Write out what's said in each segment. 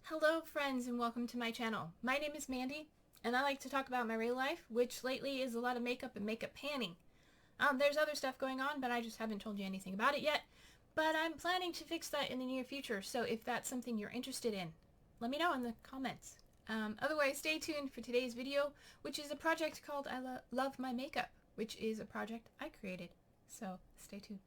Hello friends and welcome to my channel. My name is Mandy and I like to talk about my real life, which lately is a lot of makeup and makeup panning. There's other stuff going on, but I just haven't told you anything about it yet. But I'm planning to fix that in the near future, so if that's something you're interested in, let me know in the comments. Otherwise, stay tuned for today's video, which is a project called Love My Makeup, which is a project I created. So stay tuned.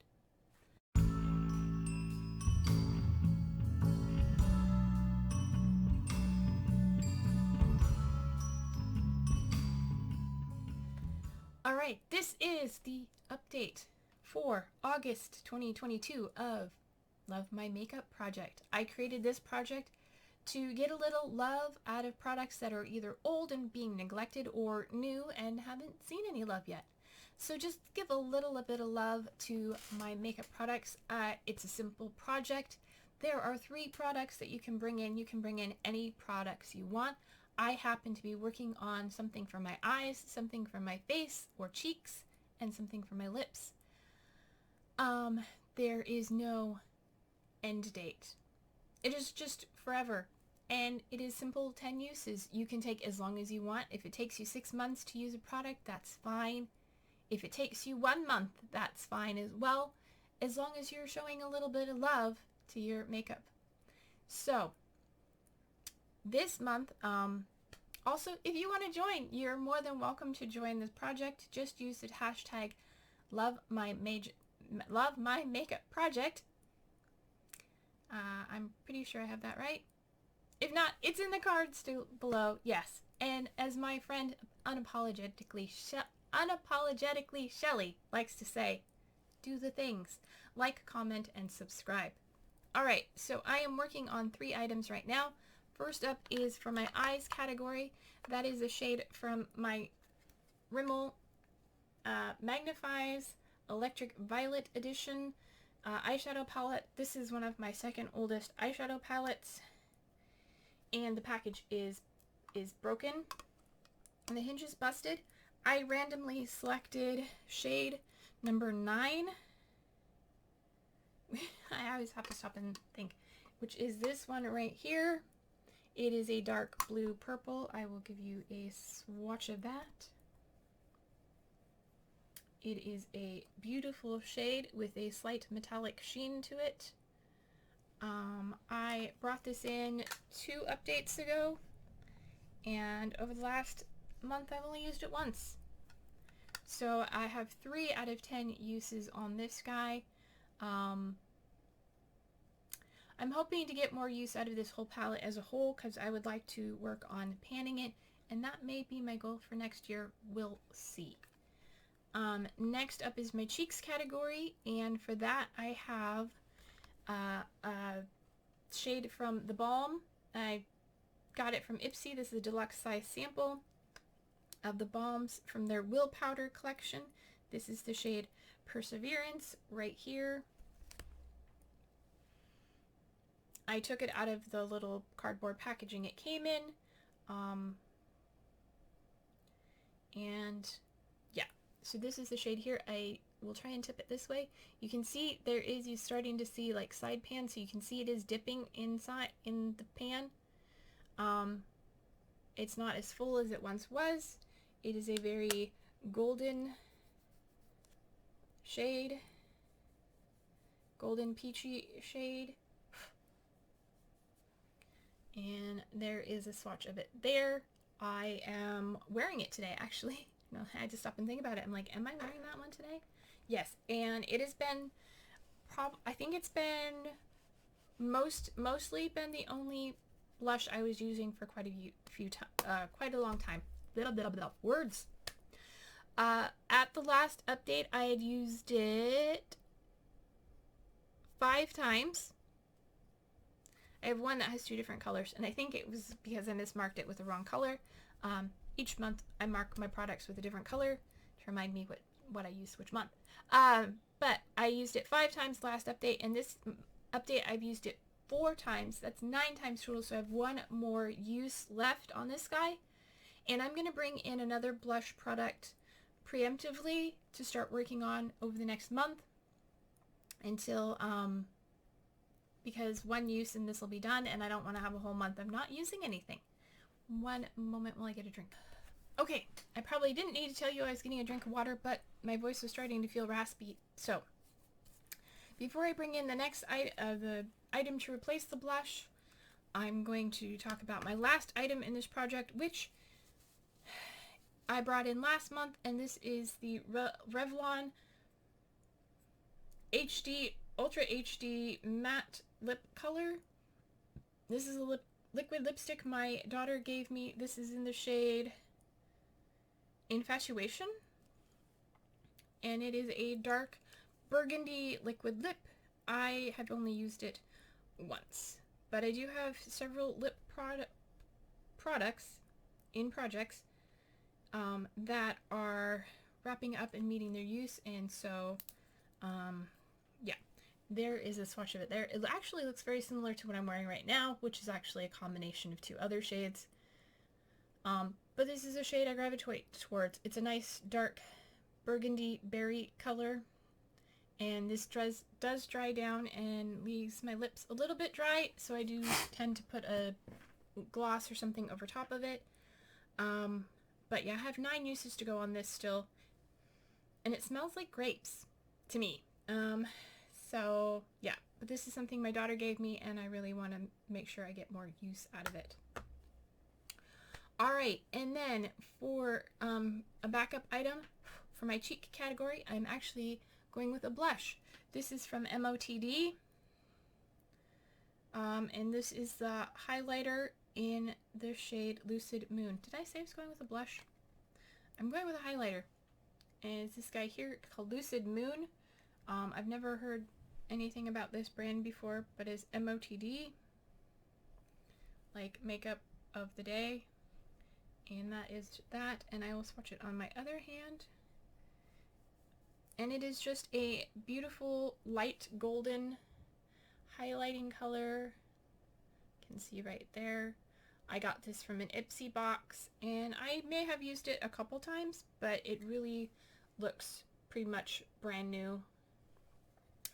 Alright, this is the update for August 2022 of Love My Makeup Project. I created this project to get a little love out of products that are either old and being neglected or new and haven't seen any love yet. So just give a little bit of love to my makeup products. It's a simple project. There are 3 products that you can bring in. You can bring in any products you want. I happen to be working on something for my eyes, something for my face or cheeks, and something for my lips. There is no end date. It is just forever. And it is simple 10 uses. You can take as long as you want. If it takes you 6 months to use a product, that's fine. If it takes you 1 month, that's fine as well, as long as you're showing a little bit of love to your makeup. So, this month, also, if you want to join, you're more than welcome to join this project. Just use the hashtag lovemymakeupproject. I'm pretty sure I have that right. If not, it's in the cards below. Yes. And as my friend unapologetically Shelly likes to say, do the things. Like, comment, and subscribe. Alright, so I am working on 3 items right now. First up is for my eyes category. That is a shade from my Rimmel Magnifies Electric Violet Edition eyeshadow palette. This is one of my second oldest eyeshadow palettes. And the package is broken. And the hinge is busted. I randomly selected shade number 9. I always have to stop and think. Which is this one right here. It is a dark blue purple. I will give you a swatch of that. It is a beautiful shade with a slight metallic sheen to it. I brought this in 2 updates ago, and over the last month I've only used it once. So I have 3 out of 10 uses on this guy. I'm hoping to get more use out of this whole palette as a whole because I would like to work on panning it, and that may be my goal for next year. We'll see. Next up is my cheeks category, and for that I have a shade from the Balm. I got it from Ipsy. This is a deluxe size sample of the Balms from their Will Powder collection. This is the shade Perseverance right here. I took it out of the little cardboard packaging it came in. And yeah, so this is the shade here. I will try and tip it this way. You can see you're starting to see like side pan, so you can see it is dipping inside in the pan. It's not as full as it once was. It is a very golden shade, golden peachy shade. And there is a swatch of it there. I am wearing it today, actually. No, I had to stop and think about it. I'm like, am I wearing that one today? Yes, and it has been, I think it's been mostly been the only blush I was using for quite a long time. Words. At the last update, I had used it 5 times. I have one that has 2 different colors, and I think it was because I mismarked it with the wrong color. Each month I mark my products with a different color to remind me what I used which month. But I used it 5 times last update, and this update I've used it 4 times. That's 9 times total, so I have 1 more use left on this guy. And I'm going to bring in another blush product preemptively to start working on over the next month until because one use and this will be done, and I don't want to have a whole month of not using anything. One moment while I get a drink. Okay, I probably didn't need to tell you I was getting a drink of water, but my voice was starting to feel raspy. So, before I bring in the next the item to replace the blush, I'm going to talk about my last item in this project, which I brought in last month, and this is the Revlon HD Ultra HD Matte Lip Color. This is a liquid lipstick my daughter gave me. This is in the shade Infatuation, and it is a dark burgundy liquid lip. I have only used it once, but I do have several lip products in projects that are wrapping up and meeting their use, and so yeah, there is a swatch of it there. It actually looks very similar to what I'm wearing right now, which is actually a combination of two other shades, but this is a shade I gravitate towards. It's a nice dark burgundy berry color, and this does dry down and leaves my lips a little bit dry, so I do tend to put a gloss or something over top of it. But yeah, I have 9 uses to go on this still, and it smells like grapes to me. So yeah, but this is something my daughter gave me, and I really want to make sure I get more use out of it. Alright, and then for a backup item for my cheek category, I'm actually going with a blush. This is from MOTD, and this is the highlighter in the shade Lucid Moon. Did I say I was going with a blush? I'm going with a highlighter, and it's this guy here called Lucid Moon. I've never heard anything about this brand before, but it's MOTD, like makeup of the day, and that is that. And I will swatch it on my other hand, and it is just a beautiful light golden highlighting color. You can see right there. I got this from an Ipsy box, and I may have used it a couple times, but it really looks pretty much brand new.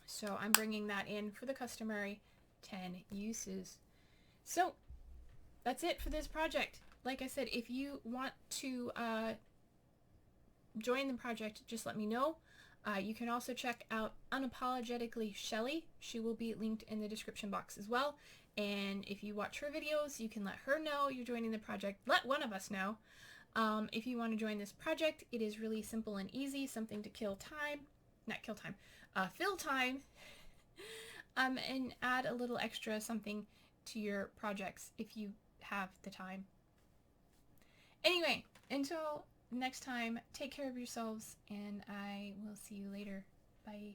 So I'm bringing that in for the customary 10 uses. So that's it for this project. Like I said, if you want to join the project, just let me know. You can also check out Unapologetically Shelly. She will be linked in the description box as well. And if you watch her videos, you can let her know you're joining the project. Let one of us know. If you want to join this project, it is really simple and easy. Something to kill time. Not kill time. Fill time. And add a little extra something to your projects if you have the time. Anyway, until next time, take care of yourselves, and I will see you later. Bye.